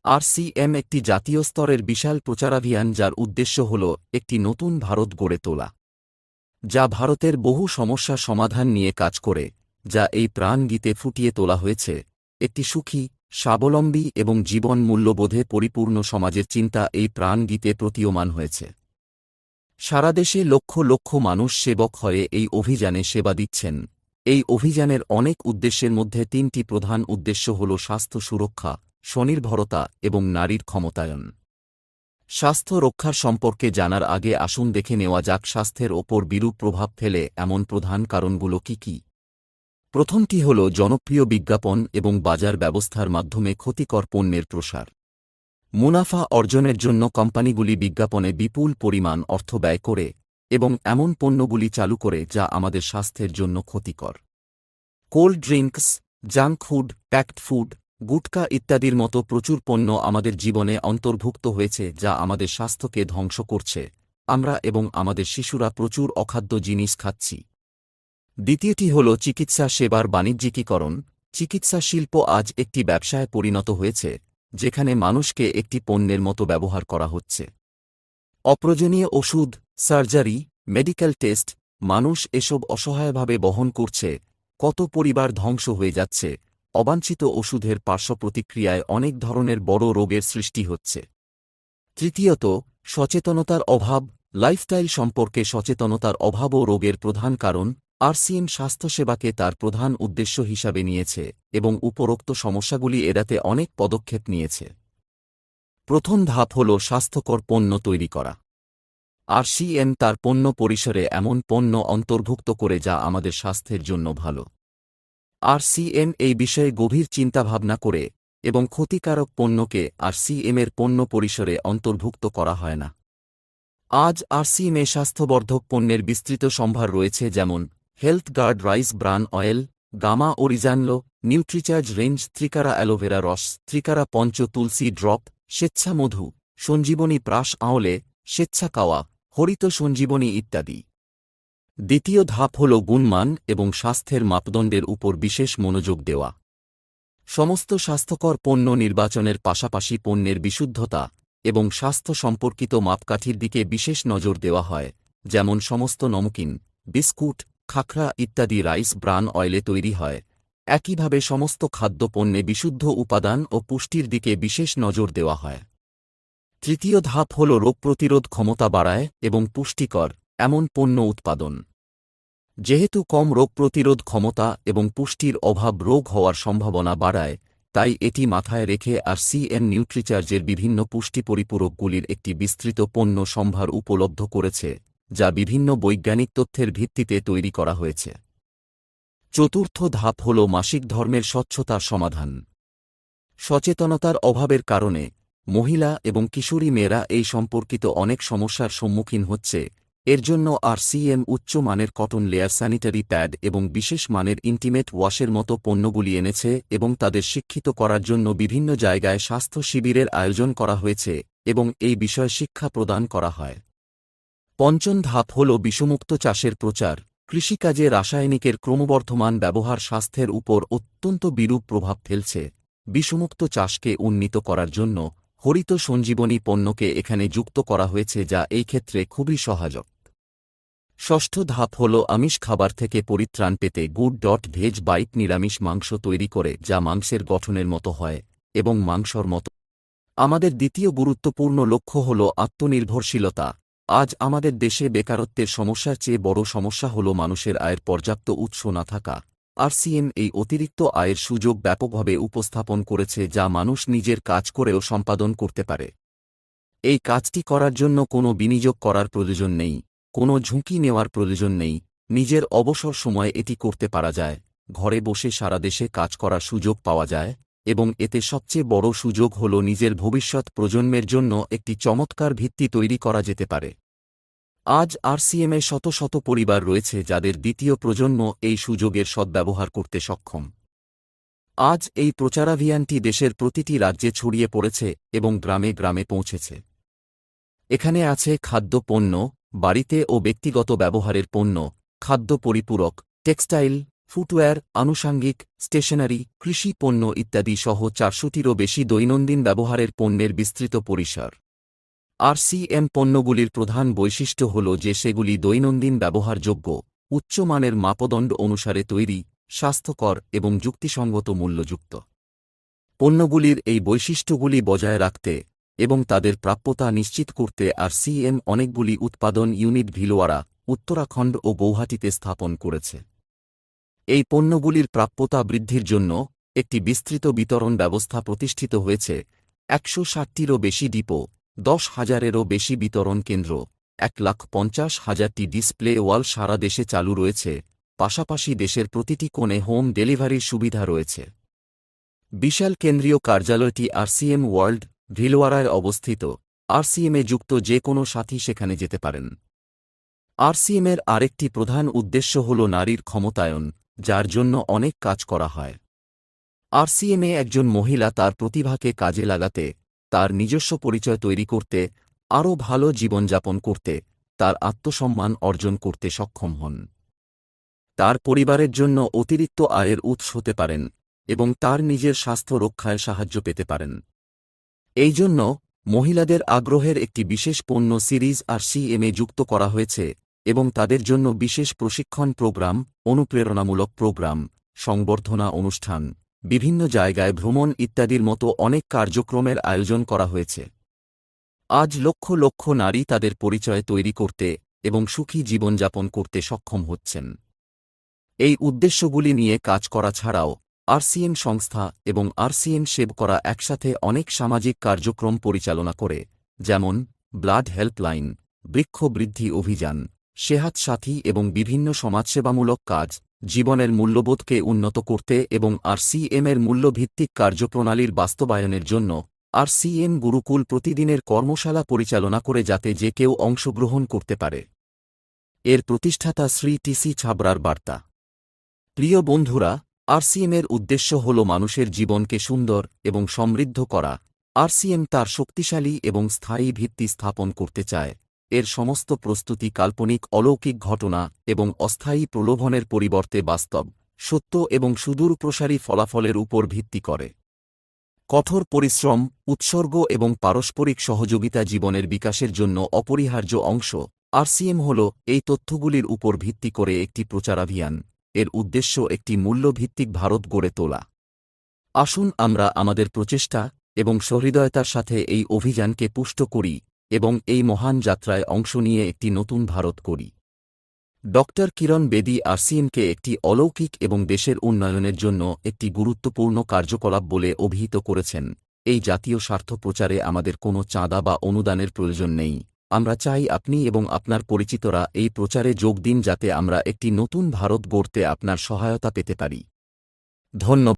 RCM একটি জাতীয় স্তরের বিশাল প্রচারাভিযান যার উদ্দেশ্য হল একটি নতুন ভারত গড়ে তোলা, যা ভারতের বহু সমস্যা সমাধান নিয়ে কাজ করে, যা এই প্রাণ গীতে ফুটিয়ে তোলা হয়েছে। একটি সুখী, স্বাবলম্বী এবং জীবন মূল্যবোধে পরিপূর্ণ সমাজের চিন্তা এই প্রাণ গীতে প্রতীয়মান হয়েছে। সারা দেশে লক্ষ লক্ষ মানুষ সেবক হয়ে এই অভিযানে সেবা দিচ্ছেন। এই অভিযানের অনেক উদ্দেশ্যের মধ্যে তিনটি প্রধান উদ্দেশ্য হল স্বাস্থ্য সুরক্ষা, স্বনির্ভরতা এবং নারীর ক্ষমতায়ন। স্বাস্থ্য রক্ষার সম্পর্কে জানার আগে আসুন দেখে নেওয়া যাক স্বাস্থ্যের ওপর বিরূপ প্রভাব ফেলে এমন প্রধান কারণগুলো কি কি। প্রথমটি হল জনপ্রিয় বিজ্ঞাপন এবং বাজার ব্যবস্থার মাধ্যমে ক্ষতিকর পণ্যের প্রসার। মুনাফা অর্জনের জন্য কোম্পানিগুলি বিজ্ঞাপনে বিপুল পরিমাণ অর্থ ব্যয় করে এবং এমন পণ্যগুলি চালু করে যা আমাদের স্বাস্থ্যের জন্য ক্ষতিকর। Cold drinks, junk food, packed food, gutka ইত্যাদির মতো প্রচুর পণ্য আমাদের জীবনে অন্তর্ভুক্ত হয়েছে যা আমাদের স্বাস্থ্যকে ধ্বংস করছে। আমরা এবং আমাদের শিশুরা প্রচুর অখাদ্য জিনিস খাচ্ছি। দ্বিতীয়টি হল চিকিৎসা সেবার বাণিজ্যিকীকরণ। চিকিৎসা শিল্প আজ একটি ব্যবসায় পরিণত হয়েছে, যেখানে মানুষকে একটি পণ্যের মতো ব্যবহার করা হচ্ছে। অপ্রয়োজনীয় ওষুধ, সার্জারি, মেডিকেল টেস্ট, মানুষ এসব অসহায়ভাবে বহন করছে। কত পরিবার ধ্বংস হয়ে যাচ্ছে। অবাঞ্ছিত ওষুধের পার্শ্বপ্রতিক্রিয়ায় অনেক ধরনের বড় রোগের সৃষ্টি হচ্ছে। তৃতীয়ত, সচেতনতার অভাব। লাইফস্টাইল সম্পর্কে সচেতনতার অভাবও রোগের প্রধান কারণ। আরসিএম স্বাস্থ্যসেবাকে তার প্রধান উদ্দেশ্য হিসাবে নিয়েছে এবং উপরোক্ত সমস্যাগুলি এড়াতে অনেক পদক্ষেপ নিয়েছে। প্রথম ধাপ হল স্বাস্থ্যকর পণ্য তৈরি করা। আরসিএম তার পণ্য পরিসরে এমন পণ্য অন্তর্ভুক্ত করে যা আমাদের স্বাস্থ্যের জন্য ভালো। আরসিএম এই বিষয়ে গভীর চিন্তাভাবনা করে এবং ক্ষতিকারক পণ্যকে আরসিএমের পণ্য পরিসরে অন্তর্ভুক্ত করা হয় না। আজ আরসিএমে স্বাস্থ্যবর্ধক পণ্যের বিস্তৃত সম্ভার রয়েছে, যেমন health guard rice bran oil, gamma oryzanol, Nutricharge range, ত্রিকারা অ্যালোভেরা রস, ত্রিকারা পঞ্চ তুলসী ড্রপ, স্বেচ্ছা মধু, সঞ্জীবনী প্রাশ আঁওলে, স্বেচ্ছা কাওয়া, হরিত সঞ্জীবনী ইত্যাদি। দ্বিতীয় ধাপ হল গুণমান এবং স্বাস্থ্যের মাপদণ্ডের উপর বিশেষ মনোযোগ দেওয়া। সমস্ত স্বাস্থ্যকর পণ্য নির্বাচনের পাশাপাশি পণ্যের বিশুদ্ধতা এবং স্বাস্থ্য সম্পর্কিত মাপকাঠির দিকে বিশেষ নজর দেওয়া হয়, যেমন সমস্ত নমকিন, বিস্কুট, খাখরা ইত্যাদি রাইস ব্রান অয়েলে তৈরি হয়। একইভাবে সমস্ত খাদ্যপণ্যে বিশুদ্ধ উপাদান ও পুষ্টির দিকে বিশেষ নজর দেওয়া হয়। তৃতীয় ধাপ হল রোগ প্রতিরোধ ক্ষমতা বাড়ায় এবং পুষ্টিকর এমন পণ্য উৎপাদন। যেহেতু কম রোগ প্রতিরোধ ক্ষমতা এবং পুষ্টির অভাব রোগ হওয়ার সম্ভাবনা বাড়ায়, তাই এটি মাথায় রেখে আরসিএম নিউট্রিচার্জের বিভিন্ন পুষ্টি পরিপূরকগুলির একটি বিস্তৃত পণ্য সম্ভার উপলব্ধ করেছে, যা বিভিন্ন বৈজ্ঞানিক তথ্যের ভিত্তিতে তৈরি করা হয়েছে। চতুর্থ ধাপ হল মাসিক ধর্মের স্বচ্ছতার সমাধান। সচেতনতার অভাবের কারণে মহিলা এবং কিশোরী মেয়েরা এই সম্পর্কিত অনেক সমস্যার সম্মুখীন হচ্ছে। এর জন্য আরসিএম উচ্চ মানের কটন লেয়ার স্যানিটারি প্যাড এবং বিশেষ মানের ইন্টিমেট ওয়াশের মতো পণ্যগুলি এনেছে এবং তাদের শিক্ষিত করার জন্য বিভিন্ন জায়গায় স্বাস্থ্য শিবিরের আয়োজন করা হয়েছে এবং এই বিষয়ে শিক্ষা প্রদান করা হয়। পঞ্চম ধাপ হল বিষমুক্ত চাষের প্রচার। কৃষিকাজে রাসায়নিকের ক্রমবর্ধমান ব্যবহার স্বাস্থ্যের উপর অত্যন্ত বিরূপ প্রভাব ফেলছে। বিষমুক্ত চাষকে উন্নীত করার জন্য হরিত সঞ্জীবনী পণ্যকে এখানে যুক্ত করা হয়েছে, যা এই ক্ষেত্রে খুবই সহায়ক। ষষ্ঠ ধাপ হল আমিষ খাবার থেকে পরিত্রাণ পেতে গুড.ভেজ বাইট নিরামিষ মাংস তৈরি করে, যা মাংসের গঠনের মতো হয় এবং মাংসর মতো। আমাদের দ্বিতীয় গুরুত্বপূর্ণ লক্ষ্য হল আত্মনির্ভরশীলতা। আজ আমাদের দেশে বেকারত্বের সমস্যার চেয়ে বড় সমস্যা হল মানুষের আয়ের পর্যাপ্ত উৎস না থাকা। আরসিএম এই অতিরিক্ত আয়ের সুযোগ ব্যাপকভাবে উপস্থাপন করেছে, যা মানুষ নিজের কাজ করেও সম্পাদন করতে পারে। এই কাজটি করার জন্য কোনো বিনিয়োগ করার প্রয়োজন নেই, কোনো ঝুঁকি নেওয়ার প্রয়োজন নেই। নিজের অবসর সময়ে এটি করতে পারা যায়। ঘরে বসে সারা দেশে কাজ করার সুযোগ পাওয়া যায় এবং এতে সবচেয়ে বড় সুযোগ হল নিজের ভবিষ্যৎ প্রজন্মের জন্য একটি চমৎকার ভিত্তি তৈরি করা যেতে পারে। আজ আরসিএমে শত শত পরিবার রয়েছে যাদের দ্বিতীয় প্রজন্ম এই সুযোগের সদ্ব্যবহার করতে সক্ষম। আজ এই প্রচারাভিযানটি দেশের প্রতিটি রাজ্যে ছড়িয়ে পড়েছে এবং গ্রামে গ্রামে পৌঁছেছে। এখানে আছে খাদ্য পণ্য, বাড়িতে ও ব্যক্তিগত ব্যবহারের পণ্য, খাদ্য পরিপূরক, টেক্সটাইল, ফুটওয়্যার, আনুষাঙ্গিক, স্টেশনারি, কৃষি পণ্য ইত্যাদি সহ 400টিরও বেশি দৈনন্দিন ব্যবহারের পণ্যের বিস্তৃত পরিসর। আরসিএম পণ্যগুলির প্রধান বৈশিষ্ট্য হল যে সেগুলি দৈনন্দিন ব্যবহারযোগ্য, উচ্চমানের মাপদণ্ড অনুসারে তৈরি, স্বাস্থ্যকর এবং যুক্তিসঙ্গত মূল্যযুক্ত। পণ্যগুলির এই বৈশিষ্ট্যগুলি বজায় রাখতে এবং তাদের প্রাপ্যতা নিশ্চিত করতে আরসিএম অনেকগুলি উৎপাদন ইউনিট ভিলওয়ারা, উত্তরাখণ্ড ও গৌহাটিতে স্থাপন করেছে। এই পণ্যগুলির প্রাপ্যতা বৃদ্ধির জন্য একটি বিস্তৃত বিতরণ ব্যবস্থা প্রতিষ্ঠিত হয়েছে। 160টিরও বেশি ডিপো, 10,000-এরও বেশি বিতরণ কেন্দ্র, 1,50,000টি ডিসপ্লে ওয়াল সারা দেশে চালু রয়েছে। পাশাপাশি দেশের প্রতিটি কোণে হোম ডেলিভারির সুবিধা রয়েছে। বিশাল কেন্দ্রীয় কার্যালয়টি আরসিএম ওয়ার্ল্ড ভিলওয়ারায় অবস্থিত। আরসিএমে যুক্ত যে কোনো সাথী সেখানে যেতে পারেন। আরসিএমের আরেকটি প্রধান উদ্দেশ্য হল নারীর ক্ষমতায়ন, যার জন্য অনেক কাজ করা হয়। আরসিএমে একজন মহিলা তার প্রতিভাকে কাজে লাগাতে, তার নিজস্ব পরিচয় তৈরি করতে, আরও ভালো জীবনযাপন করতে, তার আত্মসম্মান অর্জন করতে সক্ষম হন। তার পরিবারের জন্য অতিরিক্ত আয়ের উৎস হতে পারেন এবং তার নিজের স্বাস্থ্য রক্ষায় সাহায্য পেতে পারেন। এই জন্য মহিলাদের আগ্রহের একটি বিশেষ পণ্য সিরিজ আরসিএমে যুক্ত করা হয়েছে এবং তাদের জন্য বিশেষ প্রশিক্ষণ প্রোগ্রাম, অনুপ্রেরণামূলক প্রোগ্রাম, সংবর্ধনা অনুষ্ঠান, বিভিন্ন জায়গায় ভ্রমণ ইত্যাদির মতো অনেক কার্যক্রমের আয়োজন করা হয়েছে। আজ লক্ষ লক্ষ নারী তাদের পরিচয় তৈরি করতে এবং সুখী জীবনযাপন করতে সক্ষম হচ্ছেন। এই উদ্দেশ্যগুলি নিয়ে কাজ করা ছাড়াও আরসিএম সংস্থা এবং আরসিএম সেভ করা একসাথে অনেক সামাজিক কার্যক্রম পরিচালনা করে, যেমন ব্লাড হেল্পলাইন, বৃক্ষ বৃদ্ধি অভিযান, সেহাত সাথী এবং বিভিন্ন সমাজসেবামূলক কাজ, জীবনের মূল্যবোধকে উন্নত করতে এবং আরসিএমের মূল্যভিত্তিক কার্যপ্রণালীর বাস্তবায়নের জন্য আরসিএম গুরুকুল প্রতিদিনের কর্মশালা পরিচালনা করে যাতে যে কেউ অংশগ্রহণ করতে পারে। এর প্রতিষ্ঠাতা শ্রী টিসি ছাবরার বার্তা। প্রিয় বন্ধুরা, আরসিএমের উদ্দেশ্য হল মানুষের জীবনকে সুন্দর এবং সমৃদ্ধ করা। আরসিএম তার শক্তিশালী এবং স্থায়ী ভিত্তি স্থাপন করতে চায়। এর সমস্ত প্রস্তুতি কাল্পনিক অলৌকিক ঘটনা এবং অস্থায়ী প্রলোভনের পরিবর্তে বাস্তব, সত্য এবং সুদূরপ্রসারী ফলাফলের উপর ভিত্তি করে। কঠোর পরিশ্রম, উৎসর্গ এবং পারস্পরিক সহযোগিতা জীবনের বিকাশের জন্য অপরিহার্য অংশ। আরসিএম হল এই তথ্যগুলির উপর ভিত্তি করে একটি প্রচারাভিযান। এর উদ্দেশ্য একটি মূল্যভিত্তিক ভারত গড়ে তোলা। আসুন আমরা আমাদের প্রচেষ্টা এবং সহৃদয়তার সাথে এই অভিযানকে পুষ্ট করি এবং এই মহান যাত্রায় অংশ নিয়ে একটি নতুন ভারত করি। ডক্টর কিরণ বেদী আরসিএমকে একটি অলৌকিক এবং দেশের উন্নয়নের জন্য একটি গুরুত্বপূর্ণ কার্যকলাপ বলে অভিহিত করেছেন। এই জাতীয় স্বার্থ প্রচারে আমাদের কোনো চাঁদা বা অনুদানের প্রয়োজন নেই। আমরা চাই আপনি এবং আপনার পরিচিতরা এই প্রচারে যোগ দিন যাতে আমরা একটি নতুন ভারত গড়তে আপনার সহায়তা পেতে পারি। ধন্যবাদ।